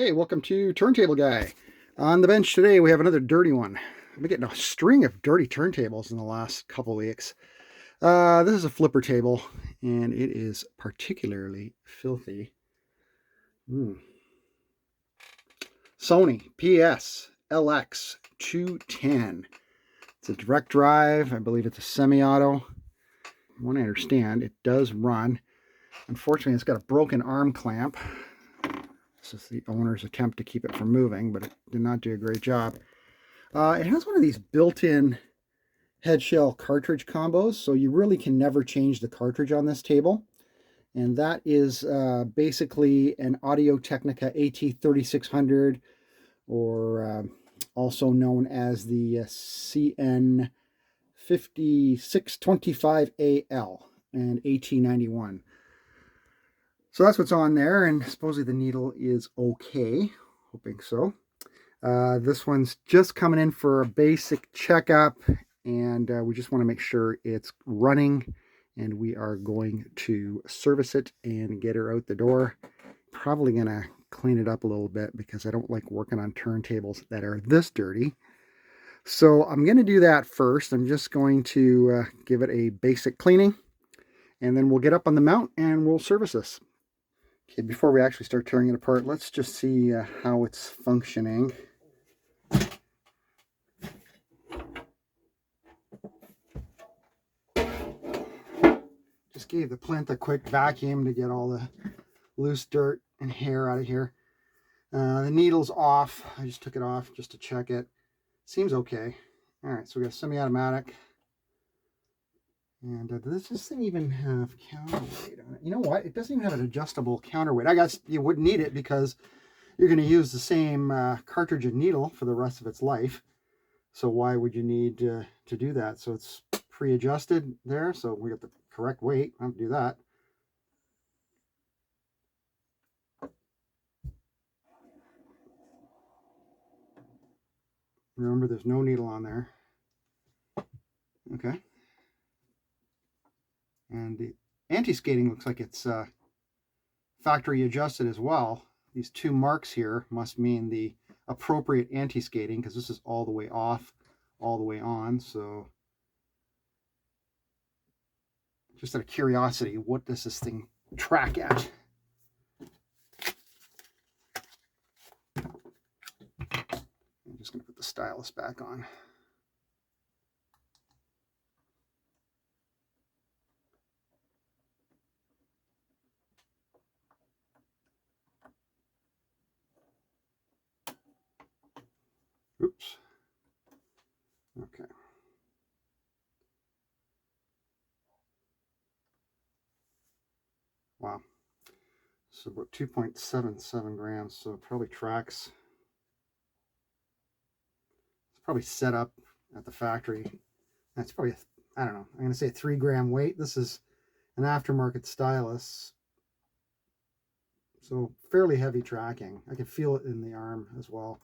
Hey, welcome to Turntable Guy. On the bench today, we have another dirty one. I've been getting a string of dirty turntables in the last couple weeks. This is a flipper table, and it is particularly filthy. Sony PS-LX210. It's a direct drive. I believe it's a semi-auto. From what I understand, it does run. Unfortunately, it's got a broken arm clamp. This is the owner's attempt to keep it from moving, but it did not do a great job. It has one of these built-in head shell cartridge combos, so you really can never change the cartridge on this table. And that is basically an Audio-Technica AT3600, or also known as the CN5625AL and AT91. So that's what's on there, and supposedly the needle is okay. Hoping so. This one's just coming in for a basic checkup, and we just want to make sure it's running, and we are going to service it and get her out the door. Probably going to clean it up a little bit because I don't like working on turntables that are this dirty. So I'm going to do that first. I'm just going to give it a basic cleaning, and then we'll get up on the mount and we'll service this. Okay, before we actually start tearing it apart, let's just see how it's functioning. Just gave the plinth a quick vacuum to get all the loose dirt and hair out of here. The needle's off. I just took it off just to check it. Seems okay. All right, so we got a semi-automatic. And does this thing even have counterweight on it? You know what? It doesn't even have an adjustable counterweight. I guess you wouldn't need it because you're going to use the same cartridge and needle for the rest of its life. So why would you need to do that? So it's pre-adjusted there. So we got the correct weight. I have to do that. Remember, there's no needle on there. Okay. And the anti-skating looks like it's factory adjusted as well. These two marks here must mean the appropriate anti-skating, because this is all the way off, all the way on. So just out of curiosity, what does this thing track at? I'm just going to put the stylus back on. Oops. Okay. Wow. So about 2.77 grams. So it probably tracks. It's probably set up at the factory. That's probably, I don't know, I'm going to say a 3-gram weight. This is an aftermarket stylus. So fairly heavy tracking. I can feel it in the arm as well.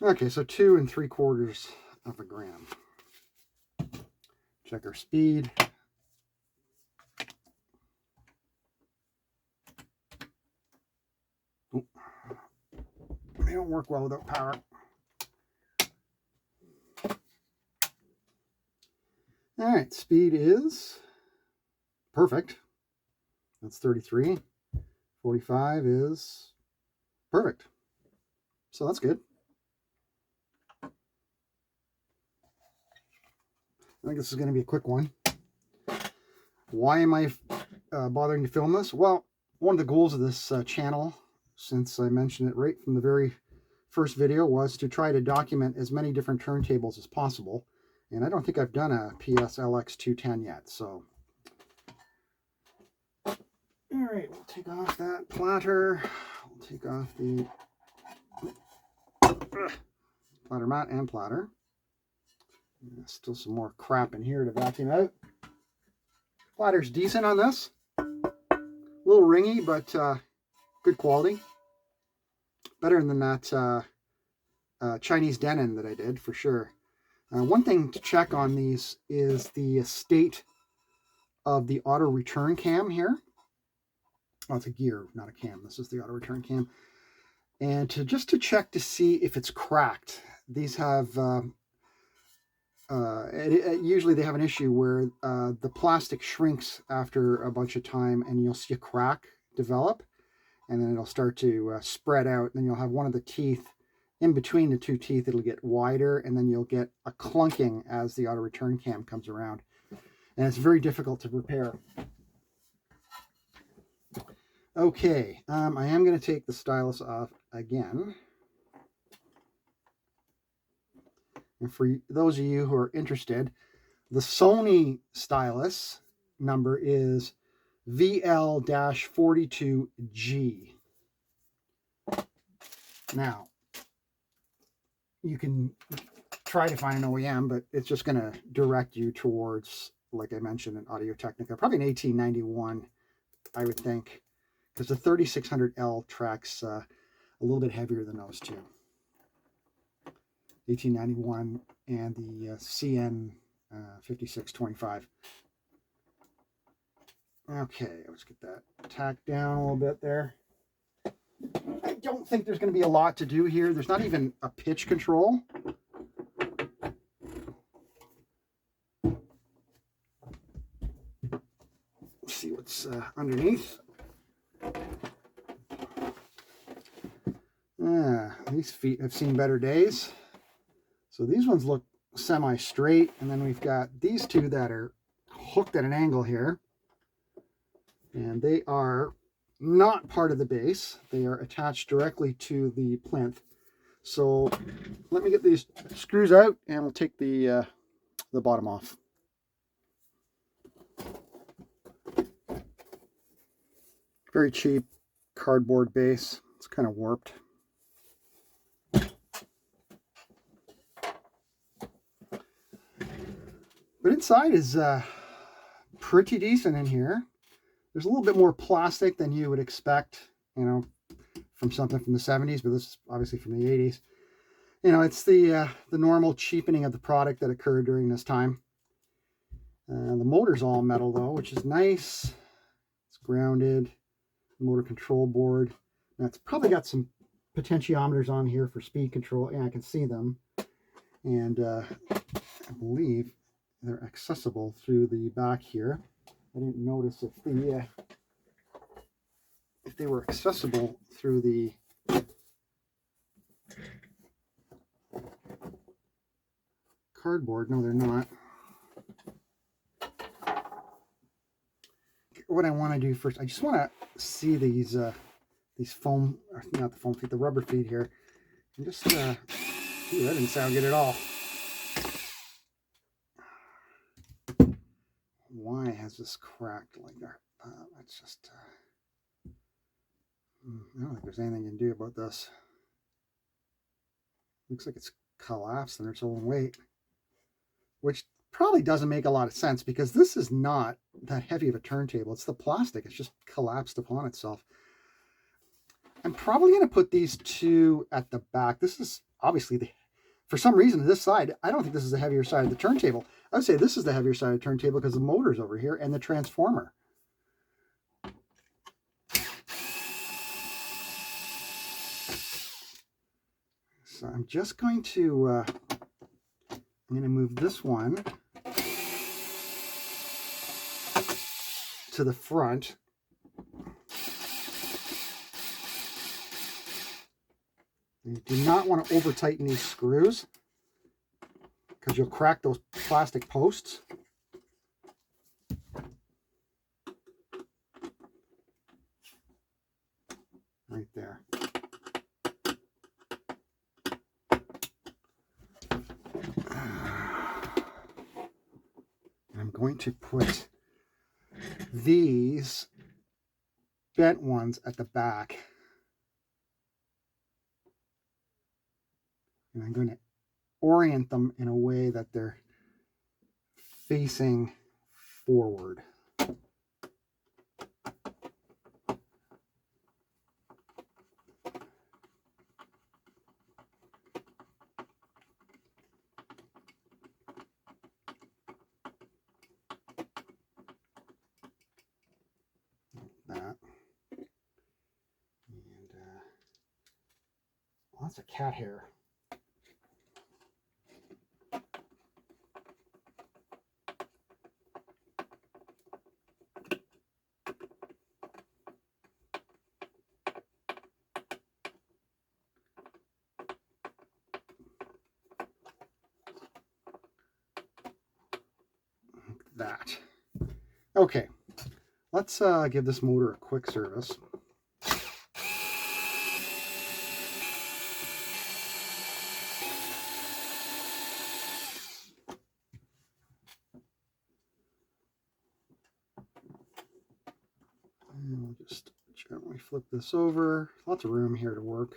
Okay, so 2 3/4 of a gram. Check our speed. Oh, they don't work well without power. All right, speed is perfect. That's 33. 45 is perfect. So that's good. I think this is going to be a quick one. Why am I bothering to film this? Well, one of the goals of this channel, since I mentioned it right from the very first video, was to try to document as many different turntables as possible. And I don't think I've done a PS-LX210 yet, so. All right, we'll take off that platter. We'll take off the platter mat and platter. Still some more crap in here to vacuum out. Platter's decent on this. A little ringy, but good quality. Better than that Chinese denim that I did, for sure. One thing to check on these is the state of the auto return cam here. Oh, it's a gear, not a cam. This is the auto return cam. And just to check to see if it's cracked. These have, usually they have an issue where the plastic shrinks after a bunch of time and you'll see a crack develop. And then it'll start to spread out. And then you'll have one of the teeth in between the two teeth. It'll get wider, and then you'll get a clunking as the auto return cam comes around. And it's very difficult to repair. Okay, I am going to take the stylus off again. And for those of you who are interested, the Sony stylus number is VL-42G. Now, you can try to find an OEM, but it's just going to direct you towards, like I mentioned, an Audio-Technica, probably an 1891, I would think, because the 3600L tracks a little bit heavier than those two. 1891 and the CN 5625. Okay, let's get that tacked down a little bit there. I don't think there's going to be a lot to do here. There's not even a pitch control. Let's see what's underneath. These feet have seen better days. So these ones look semi-straight, and then we've got these two that are hooked at an angle here. And they are not part of the base. They are attached directly to the plinth. So let me get these screws out and we'll take the bottom off. Very cheap cardboard base. It's kind of warped. But inside is pretty decent in here. There's a little bit more plastic than you would expect, you know, from something from the 70s, but this is obviously from the 80s. You know, it's the normal cheapening of the product that occurred during this time. The motor's all metal though, which is nice. It's grounded. Motor control board. Now it's probably got some potentiometers on here for speed control. Yeah, I can see them. And I believe they're accessible through the back here. I didn't notice if they were accessible through the cardboard. No, they're not. What I want to do first, I just want to see these foam, or not the foam feet, the rubber feet here. And just, ooh, that didn't sound good at all. Why has this cracked like that? That's just, I don't think there's anything you can do about this. Looks like it's collapsed under its own weight, which probably doesn't make a lot of sense because this is not that heavy of a turntable. It's the plastic. It's just collapsed upon itself. I'm probably going to put these two at the back. This is obviously for some reason this side, I don't think this is the heavier side of the turntable. I would say this is the heavier side of the turntable because the motor's over here and the transformer. So I'm just going to, I'm going to move this one to the front. You do not want to over tighten these screws because you'll crack those plastic posts. Right there. I'm going to put these bent ones at the back. And I'm going to orient them in a way that they're facing forward. That. that's a cat hair. That. Okay, let's give this motor a quick service. And we'll just gently flip this over. Lots of room here to work.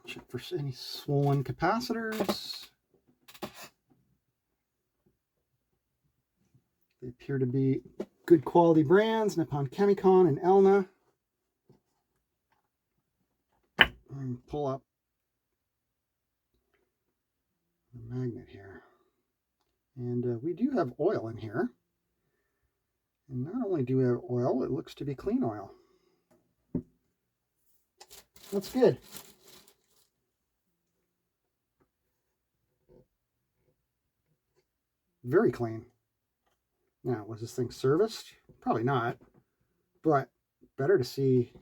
Check for any swollen capacitors. They appear to be good quality brands, Nippon Chemicon and Elna. And pull up the magnet here. And we do have oil in here. And not only do we have oil, it looks to be clean oil. That's good. Very clean. Now, was this thing serviced? Probably not, but better to see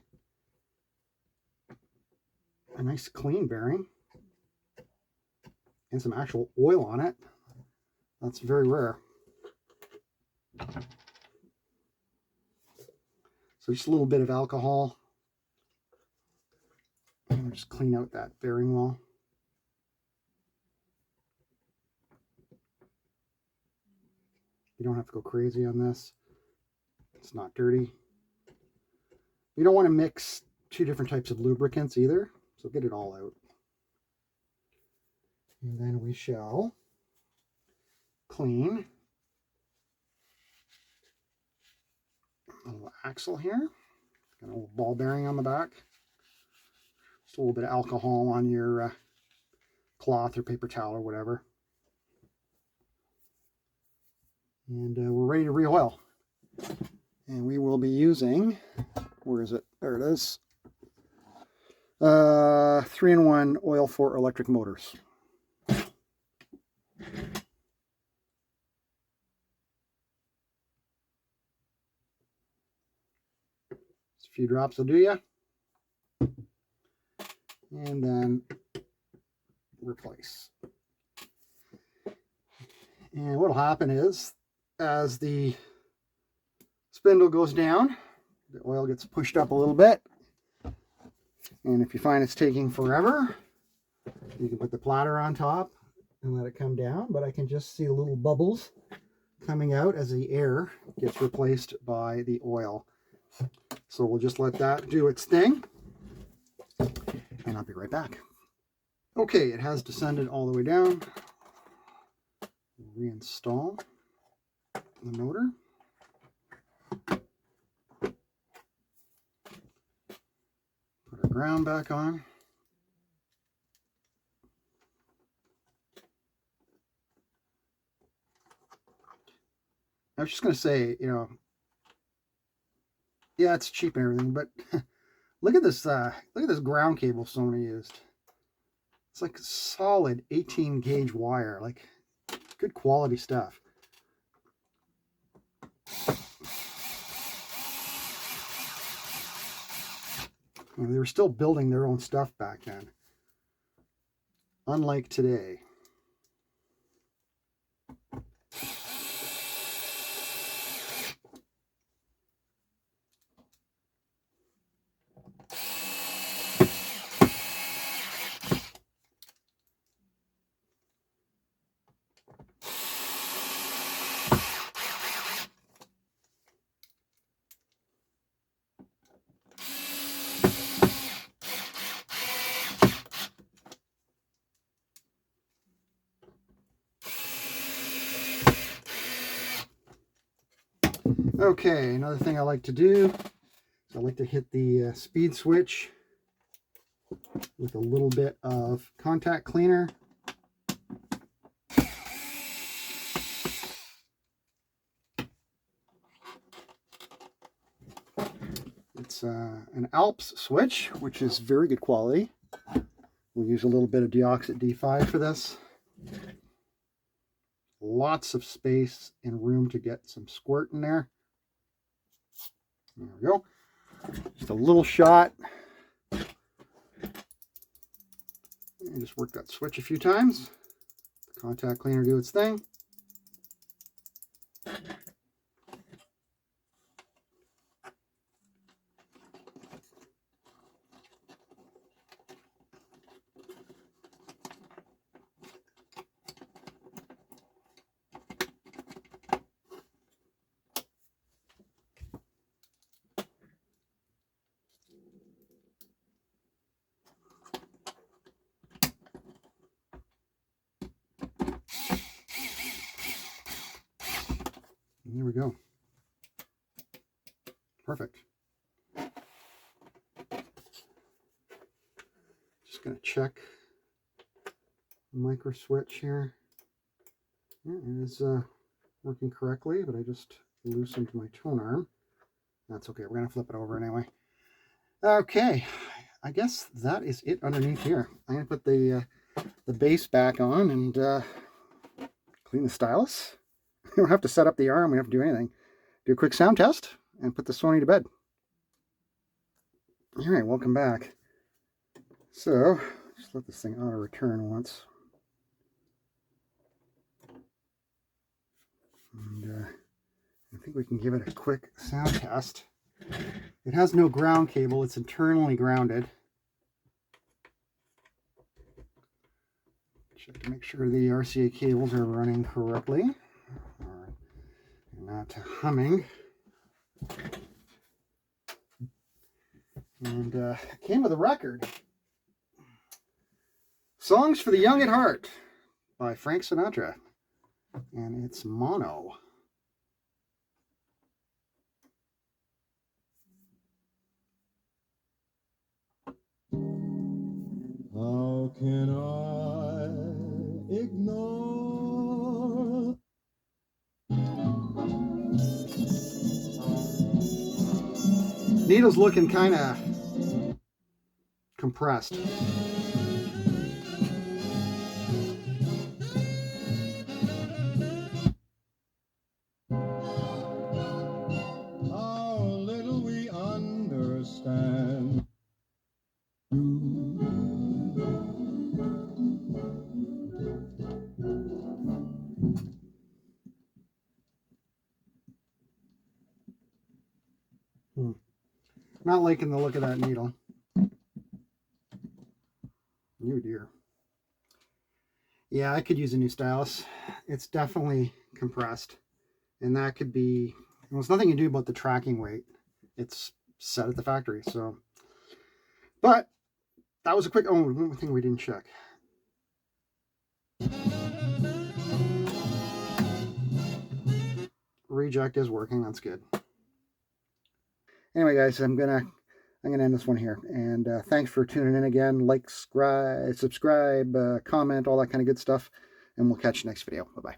a nice clean bearing and some actual oil on it. That's very rare. So just a little bit of alcohol. And we'll just clean out that bearing wall. You don't have to go crazy on this. It's not dirty. You don't want to mix two different types of lubricants either, so get it all out. And then we shall clean a little axle here. Got a little ball bearing on the back. Just a little bit of alcohol on your cloth or paper towel or whatever. And we're ready to re-oil. And we will be using, where is it? There it is. 3-in-1 oil for electric motors. Just a few drops will do ya. And then replace. And what will happen is, as the spindle goes down, the oil gets pushed up a little bit. And if you find it's taking forever, you can put the platter on top and let it come down. But I can just see the little bubbles coming out as the air gets replaced by the oil. So we'll just let that do its thing. And I'll be right back. Okay, it has descended all the way down. Reinstall the motor. Put our ground back on. I was just going to say, you know, yeah, it's cheap and everything, but look at this ground cable Sony used. It's like solid 18 gauge wire, like good quality stuff. And they were still building their own stuff back then, unlike today. Okay, another thing I like to do is I like to hit the speed switch with a little bit of contact cleaner. is an Alps switch, which is very good quality. We'll use a little bit of deoxit D5 for this. Lots of space and room to get some squirt in there. There we go. Just a little shot. And just work that switch a few times. Contact cleaner do its thing. There we go. Perfect. Just going to check the micro switch here. Yeah, it is working correctly, but I just loosened my tone arm. That's okay. We're going to flip it over anyway. Okay. I guess that is it underneath here. I'm going to put the base back on and clean the stylus. We don't have to set up the arm. We don't have to do anything. Do a quick sound test and put the Sony to bed. All right, welcome back. So, just let this thing auto return once. And I think we can give it a quick sound test. It has no ground cable. It's internally grounded. Check to make sure the RCA cables are running correctly. Or not humming. And it came with a record. Songs for the Young at Heart by Frank Sinatra. And it's mono. How can I ignore? Needle's looking kind of compressed. How little we understand. Not liking the look of that needle. Oh dear. Yeah, I could use a new stylus. It's definitely compressed. And that could be, well, there's nothing you can do about the tracking weight. It's set at the factory, so. But that was a quick, oh, one thing we didn't check. Reject is working, that's good. Anyway, guys, I'm gonna end this one here. And thanks for tuning in again. Like, subscribe, comment, all that kind of good stuff. And we'll catch you next video. Bye-bye.